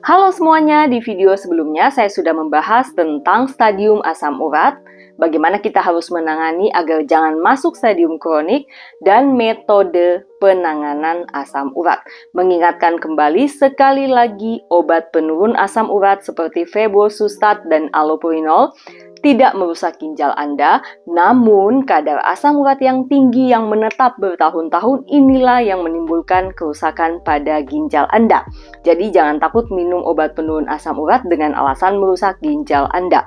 Halo semuanya, di video sebelumnya saya sudah membahas tentang stadium asam urat, bagaimana kita harus menangani agar jangan masuk stadium kronik, dan metode penanganan asam urat. Mengingatkan kembali sekali lagi, obat penurun asam urat seperti febuxostat dan allopurinol tidak merusak ginjal Anda, namun kadar asam urat yang tinggi yang menetap bertahun-tahun inilah yang menimbulkan kerusakan pada ginjal Anda. Jadi jangan takut minum obat penurun asam urat dengan alasan merusak ginjal Anda.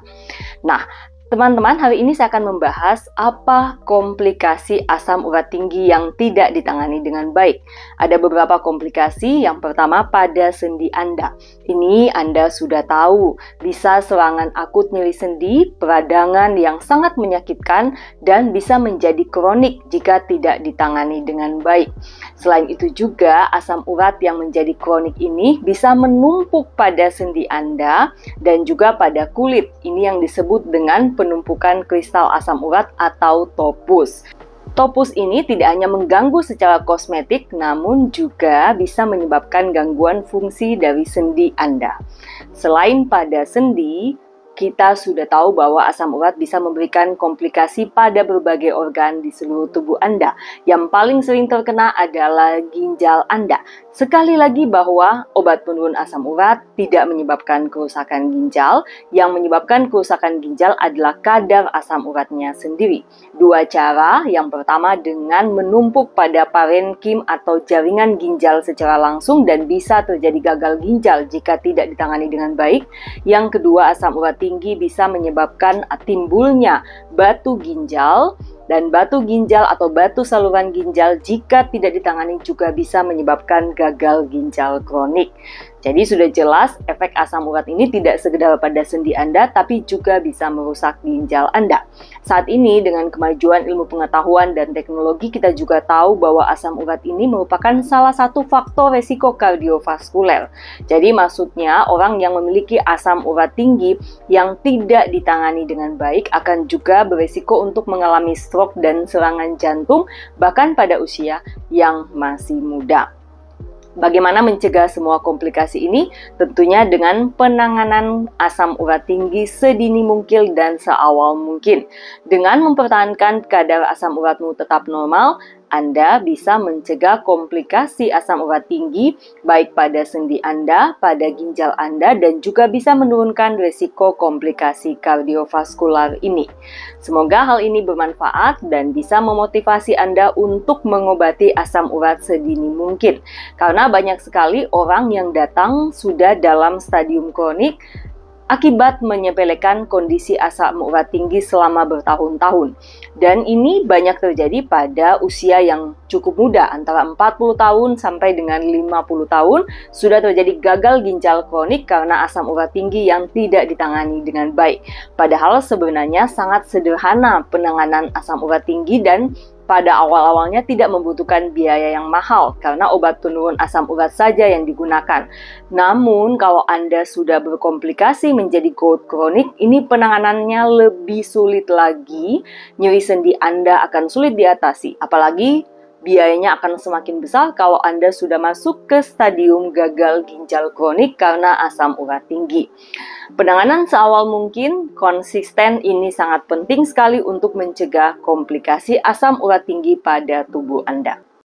Nah, teman-teman, hari ini saya akan membahas apa komplikasi asam urat tinggi yang tidak ditangani dengan baik. Ada beberapa komplikasi. Yang pertama, pada sendi Anda. Ini Anda sudah tahu, bisa serangan akut nyeri sendi, peradangan yang sangat menyakitkan, dan bisa menjadi kronik jika tidak ditangani dengan baik. Selain itu juga, asam urat yang menjadi kronik ini bisa menumpuk pada sendi Anda dan juga pada kulit. Ini yang disebut dengan penumpukan kristal asam urat atau topus. Topus ini tidak hanya mengganggu secara kosmetik, namun juga bisa menyebabkan gangguan fungsi dari sendi Anda. Selain pada sendi, kita sudah tahu bahwa asam urat bisa memberikan komplikasi pada berbagai organ di seluruh tubuh Anda. Yang paling sering terkena adalah ginjal Anda. Sekali lagi bahwa obat penurun asam urat tidak menyebabkan kerusakan ginjal. Yang menyebabkan kerusakan ginjal adalah kadar asam uratnya sendiri. Dua cara, yang pertama dengan menumpuk pada parenkim atau jaringan ginjal secara langsung dan bisa terjadi gagal ginjal jika tidak ditangani dengan baik. Yang kedua, asam urat tinggi bisa menyebabkan timbulnya batu ginjal, dan batu ginjal atau batu saluran ginjal jika tidak ditangani juga bisa menyebabkan gagal ginjal kronik. Jadi sudah jelas efek asam urat ini tidak sekedar pada sendi Anda, tapi juga bisa merusak ginjal Anda. Saat ini dengan kemajuan ilmu pengetahuan dan teknologi, kita juga tahu bahwa asam urat ini merupakan salah satu faktor resiko kardiovaskuler. Jadi maksudnya orang yang memiliki asam urat tinggi yang tidak ditangani dengan baik akan juga beresiko untuk mengalami stroke dan serangan jantung bahkan pada usia yang masih muda. Bagaimana mencegah semua komplikasi ini? Tentunya dengan penanganan asam urat tinggi sedini mungkin dan seawal mungkin. Dengan mempertahankan kadar asam uratmu tetap normal, Anda bisa mencegah komplikasi asam urat tinggi baik pada sendi Anda, pada ginjal Anda, dan juga bisa menurunkan risiko komplikasi kardiovaskular ini. Semoga hal ini bermanfaat dan bisa memotivasi Anda untuk mengobati asam urat sedini mungkin. Karena banyak sekali orang yang datang sudah dalam stadium kronik akibat menyepelekan kondisi asam urat tinggi selama bertahun-tahun. Dan ini banyak terjadi pada usia yang cukup muda, antara 40 tahun sampai dengan 50 tahun, sudah terjadi gagal ginjal kronik karena asam urat tinggi yang tidak ditangani dengan baik. Padahal sebenarnya sangat sederhana penanganan asam urat tinggi dan pada awal-awalnya tidak membutuhkan biaya yang mahal karena obat penurun asam urat saja yang digunakan. Namun kalau Anda sudah berkomplikasi menjadi gout kronik, ini penanganannya lebih sulit lagi. Nyeri sendi Anda akan sulit diatasi, apalagi biayanya akan semakin besar kalau Anda sudah masuk ke stadium gagal ginjal kronik karena asam urat tinggi. Penanganan seawal mungkin, konsisten ini sangat penting sekali untuk mencegah komplikasi asam urat tinggi pada tubuh Anda.